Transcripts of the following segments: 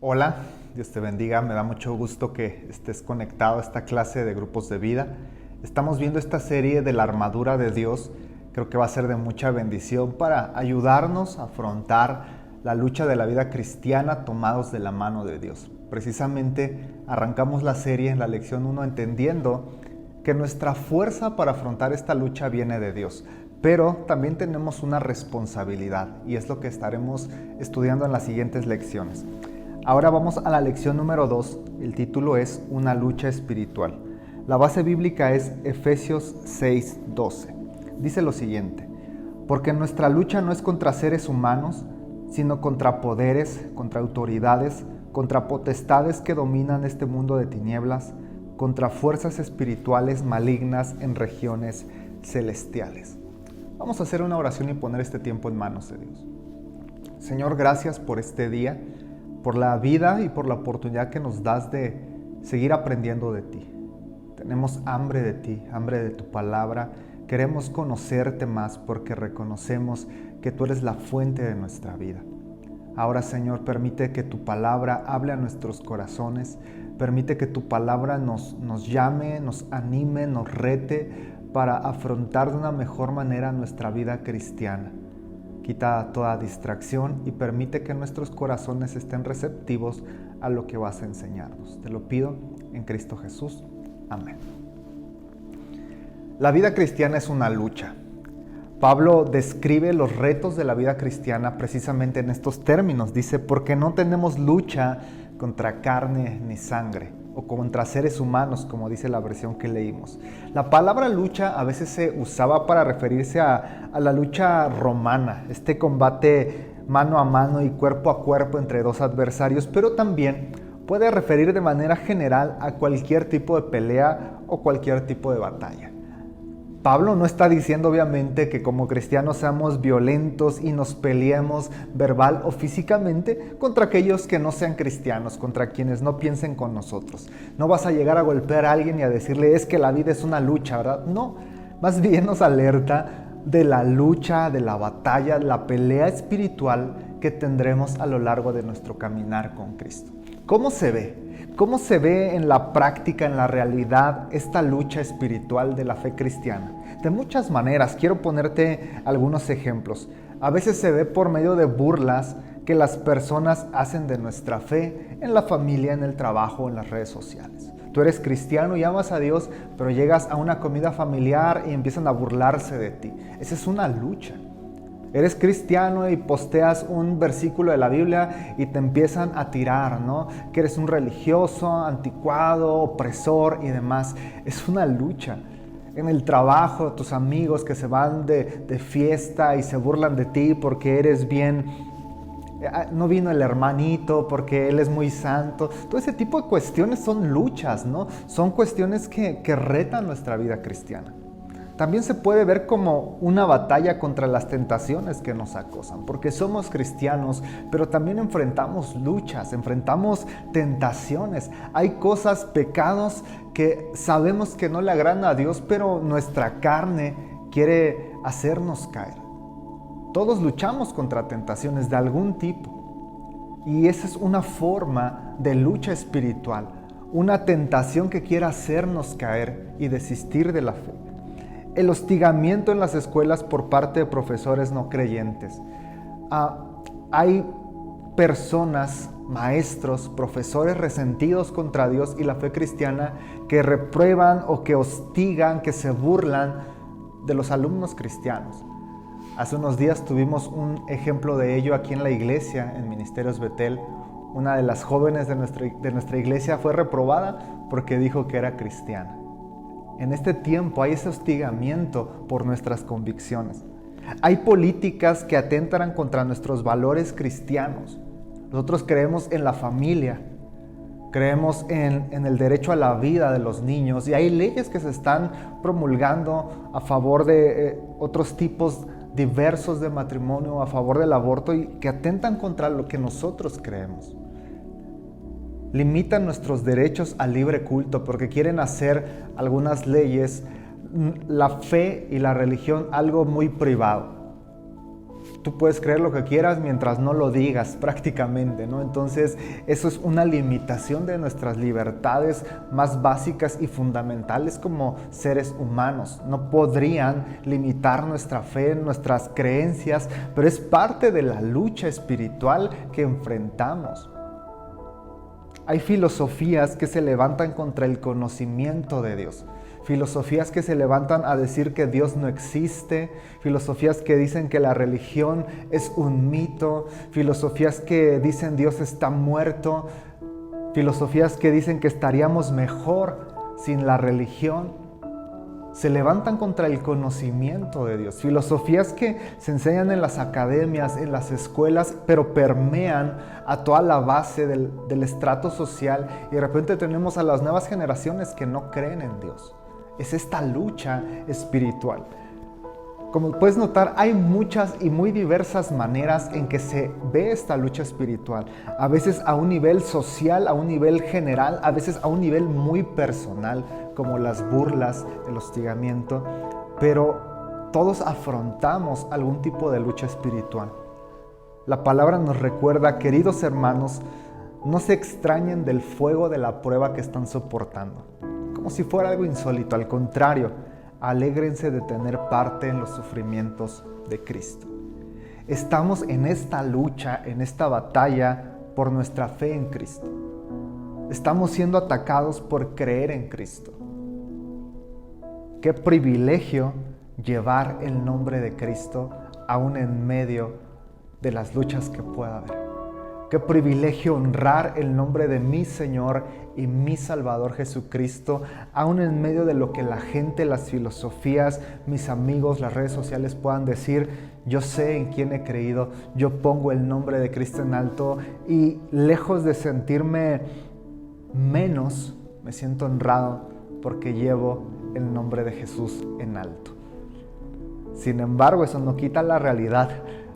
Hola, Dios te bendiga, me da mucho gusto que estés conectado a esta clase de grupos de vida. Estamos viendo esta serie de la armadura de Dios, creo que va a ser de mucha bendición para ayudarnos a afrontar la lucha de la vida cristiana tomados de la mano de Dios. Precisamente arrancamos la serie en la lección 1 entendiendo que nuestra fuerza para afrontar esta lucha viene de Dios, pero también tenemos una responsabilidad y es lo que estaremos estudiando en las siguientes lecciones. Ahora vamos a la lección número 2, el título es Una lucha espiritual. La base bíblica es Efesios 6:12. Dice lo siguiente: porque nuestra lucha no es contra seres humanos, sino contra poderes, contra autoridades, contra potestades que dominan este mundo de tinieblas, contra fuerzas espirituales malignas en regiones celestiales. Vamos a hacer una oración y poner este tiempo en manos de Dios. Señor, gracias por este día, por la vida y por la oportunidad que nos das de seguir aprendiendo de ti. Tenemos hambre de ti, hambre de tu palabra. Queremos conocerte más porque reconocemos que tú eres la fuente de nuestra vida. Ahora, Señor, permite que tu palabra hable a nuestros corazones. Permite que tu palabra nos llame, nos anime, nos rete para afrontar de una mejor manera nuestra vida cristiana. Quita toda distracción y permite que nuestros corazones estén receptivos a lo que vas a enseñarnos. Te lo pido en Cristo Jesús. Amén. La vida cristiana es una lucha. Pablo describe los retos de la vida cristiana precisamente en estos términos. Dice, porque no tenemos lucha contra carne ni sangre, o contra seres humanos, como dice la versión que leímos. La palabra lucha a veces se usaba para referirse a la lucha romana, este combate mano a mano y cuerpo a cuerpo entre dos adversarios, pero también puede referir de manera general a cualquier tipo de pelea o cualquier tipo de batalla. Pablo no está diciendo obviamente que como cristianos seamos violentos y nos peleemos verbal o físicamente contra aquellos que no sean cristianos, contra quienes no piensen con nosotros. No vas a llegar a golpear a alguien y a decirle es que la vida es una lucha, ¿verdad? No, más bien nos alerta de la lucha, de la batalla, la pelea espiritual que tendremos a lo largo de nuestro caminar con Cristo. ¿Cómo se ve? ¿Cómo se ve en la práctica, en la realidad, esta lucha espiritual de la fe cristiana? De muchas maneras, quiero ponerte algunos ejemplos. A veces se ve por medio de burlas que las personas hacen de nuestra fe en la familia, en el trabajo, en las redes sociales. Tú eres cristiano y amas a Dios, pero llegas a una comida familiar y empiezan a burlarse de ti. Esa es una lucha. Eres cristiano y posteas un versículo de la Biblia y te empiezan a tirar, ¿no? Que eres un religioso, anticuado, opresor y demás. Es una lucha. En el trabajo, tus amigos que se van de fiesta y se burlan de ti porque eres bien, no vino el hermanito porque él es muy santo. Todo ese tipo de cuestiones son luchas, ¿no? Son cuestiones que retan nuestra vida cristiana. También se puede ver como una batalla contra las tentaciones que nos acosan, porque somos cristianos, pero también enfrentamos luchas, enfrentamos tentaciones. Hay cosas, pecados que sabemos que no le agradan a Dios, pero nuestra carne quiere hacernos caer. Todos luchamos contra tentaciones de algún tipo, y esa es una forma de lucha espiritual, una tentación que quiere hacernos caer y desistir de la fe. El hostigamiento en las escuelas por parte de profesores no creyentes. Hay personas, maestros, profesores resentidos contra Dios y la fe cristiana que reprueban o que hostigan, que se burlan de los alumnos cristianos. Hace unos días tuvimos un ejemplo de ello aquí en la iglesia, en Ministerios Betel. Una de las jóvenes de nuestra iglesia fue reprobada porque dijo que era cristiana. En este tiempo hay ese hostigamiento por nuestras convicciones. Hay políticas que atentan contra nuestros valores cristianos. Nosotros creemos en la familia, creemos en el derecho a la vida de los niños y hay leyes que se están promulgando a favor de otros tipos diversos de matrimonio, a favor del aborto y que atentan contra lo que nosotros creemos. Limitan nuestros derechos al libre culto porque quieren hacer algunas leyes, la fe y la religión, algo muy privado. tú puedes creer lo que quieras mientras no lo digas prácticamente, ¿no? Entonces eso es una limitación de nuestras libertades más básicas y fundamentales como seres humanos. No podrían limitar nuestra fe, nuestras creencias, pero es parte de la lucha espiritual que enfrentamos. Hay filosofías que se levantan contra el conocimiento de Dios. Filosofías que se levantan a decir que Dios no existe, filosofías que dicen que la religión es un mito, filosofías que dicen Dios está muerto, filosofías que dicen que estaríamos mejor sin la religión. Se levantan contra el conocimiento de Dios. Filosofías que se enseñan en las academias, en las escuelas, pero permean a toda la base del estrato social, y de repente tenemos a las nuevas generaciones que no creen en Dios. Es esta lucha espiritual. Como puedes notar, hay muchas y muy diversas maneras en que se ve esta lucha espiritual. A veces a un nivel social, a un nivel general, a veces a un nivel muy personal, como las burlas, el hostigamiento. Pero todos afrontamos algún tipo de lucha espiritual. La palabra nos recuerda, queridos hermanos, no se extrañen del fuego de la prueba que están soportando, como si fuera algo insólito. Al contrario, alégrense de tener parte en los sufrimientos de Cristo. Estamos en esta lucha, en esta batalla por nuestra fe en Cristo. Estamos siendo atacados por creer en Cristo. Qué privilegio llevar el nombre de Cristo aún en medio de las luchas que pueda haber. Qué privilegio honrar el nombre de mi Señor y mi Salvador Jesucristo, aún en medio de lo que la gente, las filosofías, mis amigos, las redes sociales puedan decir. Yo sé en quién he creído, yo pongo el nombre de Cristo en alto, y lejos de sentirme menos, me siento honrado porque llevo el nombre de Jesús en alto. Sin embargo, eso no quita la realidad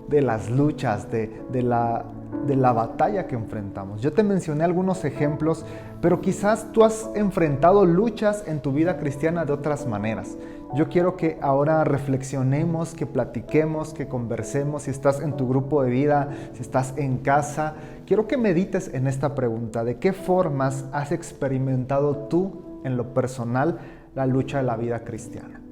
de las luchas, de la batalla que enfrentamos. Yo te mencioné algunos ejemplos, pero quizás tú has enfrentado luchas en tu vida cristiana de otras maneras. Yo quiero que ahora reflexionemos, que platiquemos, que conversemos. Si estás en tu grupo de vida, si estás en casa, quiero que medites en esta pregunta: ¿de qué formas has experimentado tú en lo personal la lucha de la vida cristiana?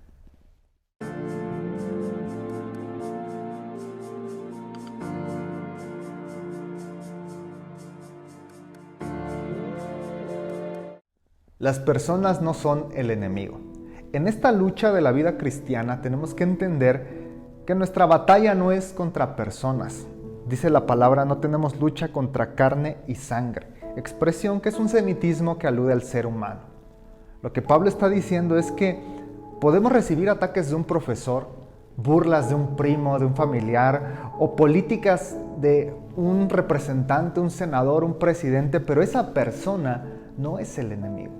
Las personas no son el enemigo. En esta lucha de la vida cristiana tenemos que entender que nuestra batalla no es contra personas. Dice la palabra, no tenemos lucha contra carne y sangre, expresión que es un semitismo que alude al ser humano. Lo que Pablo está diciendo es que podemos recibir ataques de un profesor, burlas de un primo, de un familiar, o políticas de un representante, un senador, un presidente, pero esa persona no es el enemigo.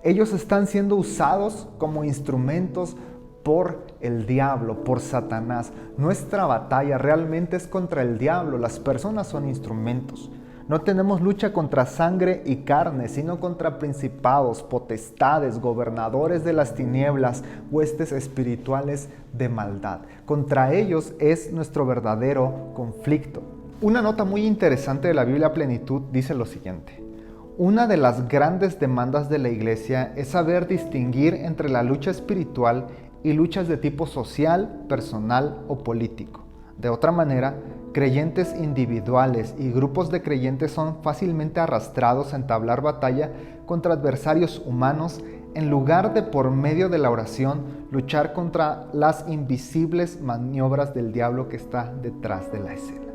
Ellos están siendo usados como instrumentos por el diablo, por Satanás. Nuestra batalla realmente es contra el diablo. Las personas son instrumentos. No tenemos lucha contra sangre y carne, sino contra principados, potestades, gobernadores de las tinieblas, huestes espirituales de maldad. Contra ellos es nuestro verdadero conflicto. Una nota muy interesante de la Biblia Plenitud dice lo siguiente: una de las grandes demandas de la iglesia es saber distinguir entre la lucha espiritual y luchas de tipo social, personal o político. De otra manera, creyentes individuales y grupos de creyentes son fácilmente arrastrados a entablar batalla contra adversarios humanos en lugar de, por medio de la oración, luchar contra las invisibles maniobras del diablo que está detrás de la escena.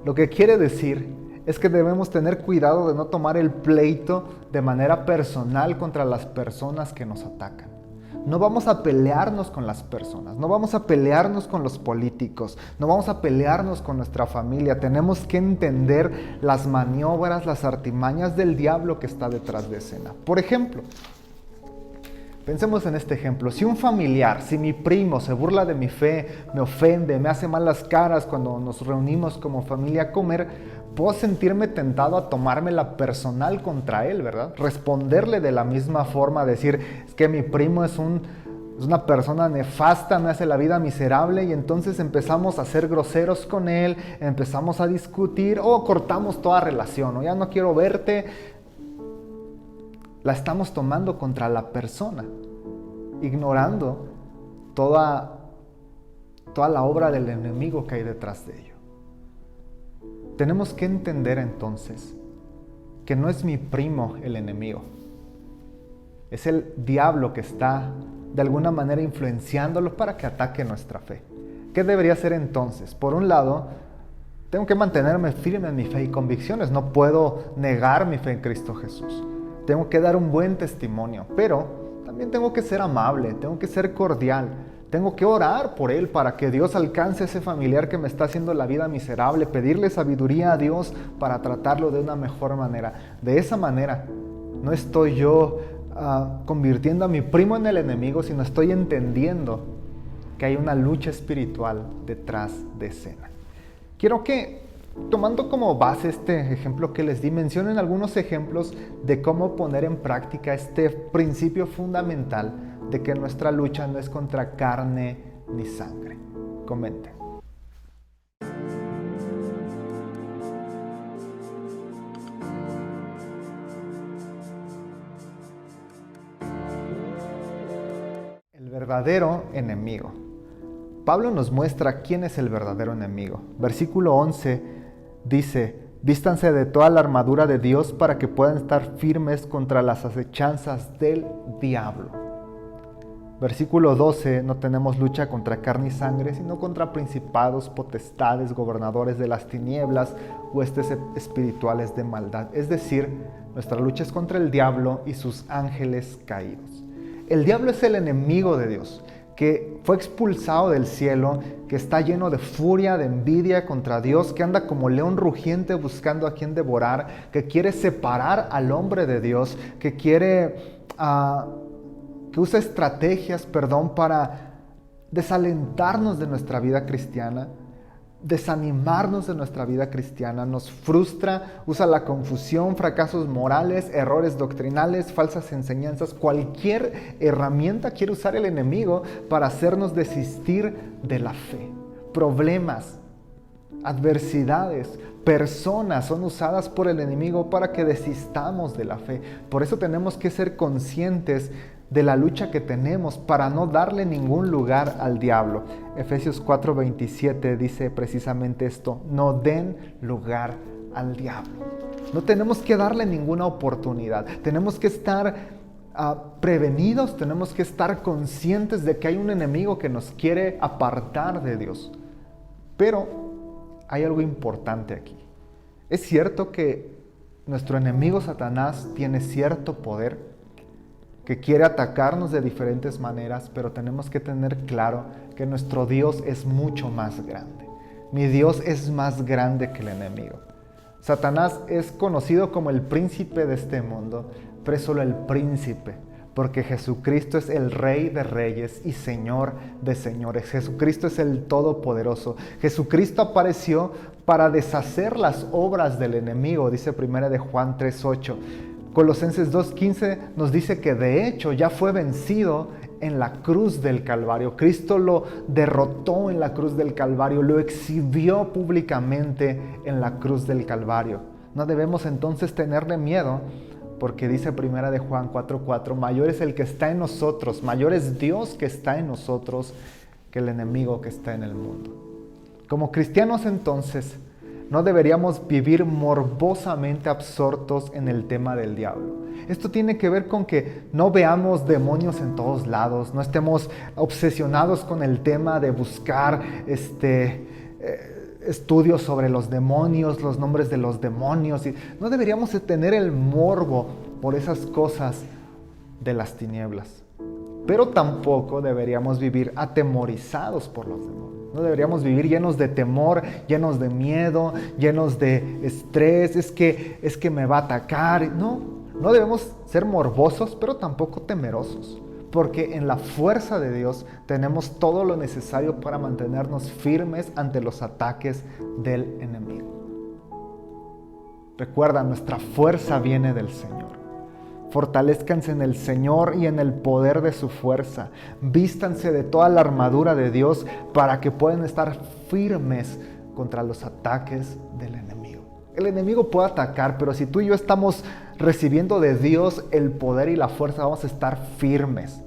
Lo que quiere decir es que debemos tener cuidado de no tomar el pleito de manera personal contra las personas que nos atacan. No vamos a pelearnos con las personas, no vamos a pelearnos con los políticos, no vamos a pelearnos con nuestra familia. Tenemos que entender las maniobras, las artimañas del diablo que está detrás de escena. Por ejemplo, pensemos en este ejemplo. Si un familiar, si mi primo se burla de mi fe, me ofende, me hace malas caras cuando nos reunimos como familia a comer, puedo sentirme tentado a tomármela personal contra él, ¿verdad? Responderle de la misma forma, decir, es que mi primo es un Es una persona nefasta, me hace la vida miserable y entonces empezamos a ser groseros con él, empezamos a discutir o cortamos toda relación, o ya no quiero verte. La estamos tomando contra la persona, ignorando toda la obra del enemigo que hay detrás de ello. Tenemos que entender entonces que no es mi primo el enemigo, es el diablo que está de alguna manera influenciándolo para que ataque nuestra fe. ¿Qué debería hacer entonces? Por un lado, tengo que mantenerme firme en mi fe y convicciones. No puedo negar mi fe en Cristo Jesús. Tengo que dar un buen testimonio, pero también tengo que ser amable, tengo que ser cordial. Tengo que orar por él para que Dios alcance a ese familiar que me está haciendo la vida miserable, pedirle sabiduría a Dios para tratarlo de una mejor manera. De esa manera, no estoy yo convirtiendo a mi primo en el enemigo, sino estoy entendiendo que hay una lucha espiritual detrás de escena. Quiero que, tomando como base este ejemplo que les di, mencionen algunos ejemplos de cómo poner en práctica este principio fundamental de que nuestra lucha no es contra carne ni sangre. Comenten. El verdadero enemigo. Pablo nos muestra quién es el verdadero enemigo. Versículo 11 dice: vístanse de toda la armadura de Dios para que puedan estar firmes contra las acechanzas del diablo. Versículo 12, no tenemos lucha contra carne y sangre, sino contra principados, potestades, gobernadores de las tinieblas, huestes espirituales de maldad. Es decir, nuestra lucha es contra el diablo y sus ángeles caídos. El diablo es el enemigo de Dios, que fue expulsado del cielo, que está lleno de furia, de envidia contra Dios, que anda como león rugiente buscando a quien devorar, que quiere separar al hombre de Dios, que quiere... que usa estrategias, para desalentarnos de nuestra vida cristiana, desanimarnos de nuestra vida cristiana, nos frustra, usa la confusión, fracasos morales, errores doctrinales, falsas enseñanzas, cualquier herramienta quiere usar el enemigo para hacernos desistir de la fe. Problemas, adversidades, personas son usadas por el enemigo para que desistamos de la fe. Por eso tenemos que ser conscientes de la lucha que tenemos para no darle ningún lugar al diablo. Efesios 4:27 dice precisamente esto: no den lugar al diablo. No tenemos que darle ninguna oportunidad. Tenemos que estar prevenidos, tenemos que estar conscientes de que hay un enemigo que nos quiere apartar de Dios. Pero hay algo importante aquí. Es cierto que nuestro enemigo Satanás tiene cierto poder, que quiere atacarnos de diferentes maneras, pero tenemos que tener claro que nuestro Dios es mucho más grande. Mi Dios es más grande que el enemigo. Satanás es conocido como el príncipe de este mundo, pero es solo el príncipe, porque Jesucristo es el Rey de Reyes y Señor de Señores. Jesucristo es el Todopoderoso. Jesucristo apareció para deshacer las obras del enemigo, dice 1 de Juan 3:8. Colosenses 2:15 nos dice que de hecho ya fue vencido en la cruz del Calvario. Cristo lo derrotó en la cruz del Calvario, lo exhibió públicamente en la cruz del Calvario. No debemos entonces tenerle miedo, porque dice 1 de Juan 4:4, mayor es el que está en nosotros, mayor es Dios que está en nosotros que el enemigo que está en el mundo. Como cristianos entonces, no deberíamos vivir morbosamente absortos en el tema del diablo. Esto tiene que ver con que no veamos demonios en todos lados, no estemos obsesionados con el tema de buscar estudios sobre los demonios, los nombres de los demonios. No deberíamos tener el morbo por esas cosas de las tinieblas. Pero tampoco deberíamos vivir atemorizados por los demonios. No deberíamos vivir llenos de temor, llenos de miedo, llenos de estrés. Es que me va a atacar. No debemos ser morbosos, pero tampoco temerosos. Porque en la fuerza de Dios tenemos todo lo necesario para mantenernos firmes ante los ataques del enemigo. Recuerda, nuestra fuerza viene del Señor. Fortalézcanse en el Señor y en el poder de su fuerza. Vístanse de toda la armadura de Dios para que puedan estar firmes contra los ataques del enemigo. El enemigo puede atacar, pero si tú y yo estamos recibiendo de Dios el poder y la fuerza, vamos a estar firmes.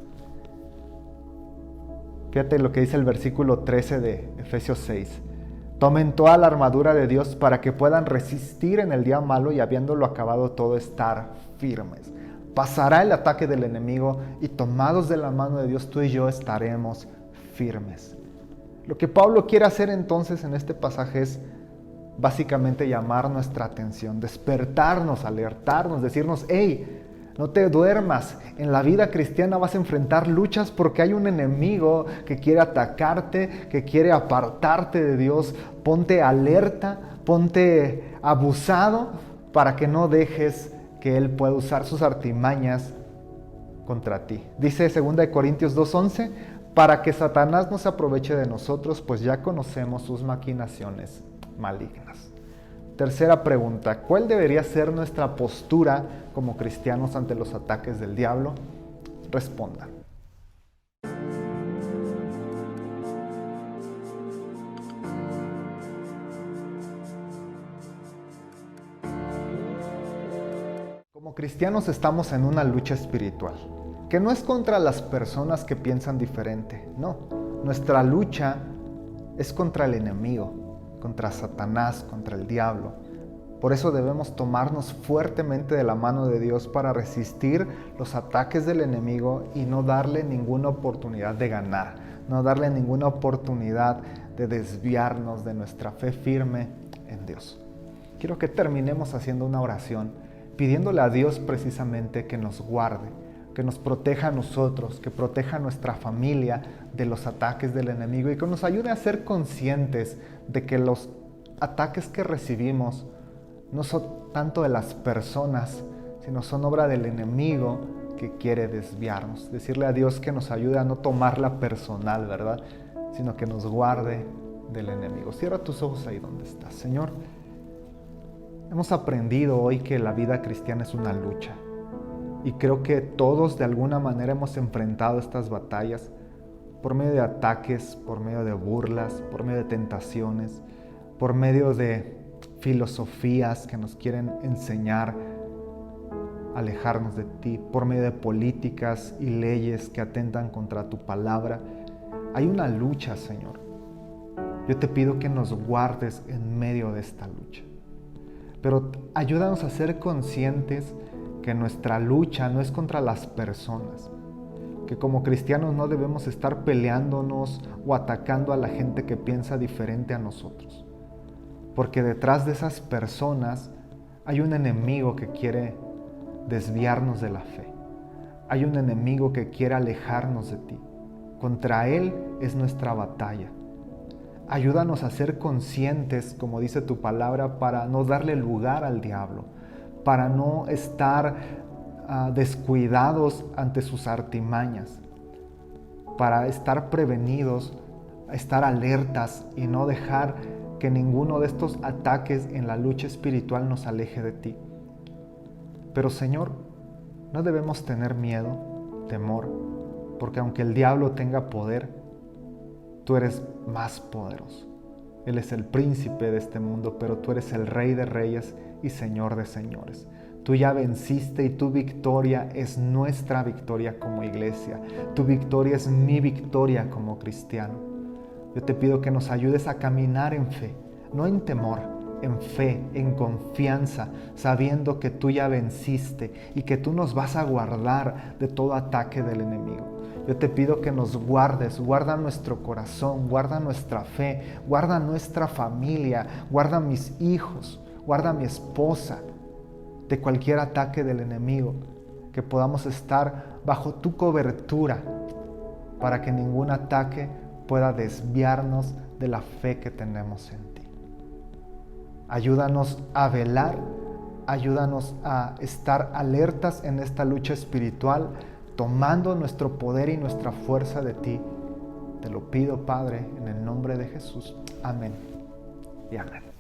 Fíjate lo que dice el versículo 13 de Efesios 6. Tomen toda la armadura de Dios para que puedan resistir en el día malo y habiéndolo acabado todo, estar firmes. Pasará el ataque del enemigo y tomados de la mano de Dios, tú y yo estaremos firmes. Lo que Pablo quiere hacer entonces en este pasaje es básicamente llamar nuestra atención, despertarnos, alertarnos, decirnos: hey, no te duermas, en la vida cristiana vas a enfrentar luchas porque hay un enemigo que quiere atacarte, que quiere apartarte de Dios. Ponte alerta, ponte abusado para que no dejes que Él pueda usar sus artimañas contra ti. Dice 2 Corintios 2:11, para que Satanás no se aproveche de nosotros, pues ya conocemos sus maquinaciones malignas. Tercera pregunta: ¿cuál debería ser nuestra postura como cristianos ante los ataques del diablo? Responda. Como cristianos estamos en una lucha espiritual, que no es contra las personas que piensan diferente, no. Nuestra lucha es contra el enemigo, contra Satanás, contra el diablo. Por eso debemos tomarnos fuertemente de la mano de Dios para resistir los ataques del enemigo y no darle ninguna oportunidad de ganar, no darle ninguna oportunidad de desviarnos de nuestra fe firme en Dios. Quiero que terminemos haciendo una oración, pidiéndole a Dios precisamente que nos guarde, que nos proteja a nosotros, que proteja a nuestra familia de los ataques del enemigo y que nos ayude a ser conscientes de que los ataques que recibimos no son tanto de las personas, sino son obra del enemigo que quiere desviarnos. Decirle a Dios que nos ayude a no tomarla personal, ¿verdad? Sino que nos guarde del enemigo. Cierra tus ojos ahí donde estás. Señor, hemos aprendido hoy que la vida cristiana es una lucha. Y creo que todos de alguna manera hemos enfrentado estas batallas por medio de ataques, por medio de burlas, por medio de tentaciones, por medio de filosofías que nos quieren enseñar a alejarnos de ti, por medio de políticas y leyes que atentan contra tu palabra. Hay una lucha, Señor. Yo te pido que nos guardes en medio de esta lucha. Pero ayúdanos a ser conscientes que nuestra lucha no es contra las personas, que como cristianos no debemos estar peleándonos o atacando a la gente que piensa diferente a nosotros, porque detrás de esas personas hay un enemigo que quiere desviarnos de la fe, hay un enemigo que quiere alejarnos de ti. Contra él es nuestra batalla. Ayúdanos a ser conscientes, como dice tu palabra, para no darle lugar al diablo, para no estar descuidados ante sus artimañas, para estar prevenidos, estar alertas y no dejar que ninguno de estos ataques en la lucha espiritual nos aleje de ti. Pero Señor, no debemos tener miedo, temor, porque aunque el diablo tenga poder, tú eres más poderoso. Él es el príncipe de este mundo, pero tú eres el Rey de Reyes y Señor de Señores. Tú ya venciste y tu victoria es nuestra victoria como iglesia. Tu victoria es mi victoria como cristiano. Yo te pido que nos ayudes a caminar en fe, no en temor, en fe, en confianza, sabiendo que tú ya venciste y que tú nos vas a guardar de todo ataque del enemigo. Yo te pido que nos guardes, guarda nuestro corazón, guarda nuestra fe, guarda nuestra familia, guarda mis hijos, guarda mi esposa de cualquier ataque del enemigo, que podamos estar bajo tu cobertura para que ningún ataque pueda desviarnos de la fe que tenemos en ti. Ayúdanos a velar, ayúdanos a estar alertas en esta lucha espiritual, tomando nuestro poder y nuestra fuerza de ti. Te lo pido, Padre, en el nombre de Jesús. Amén y amén.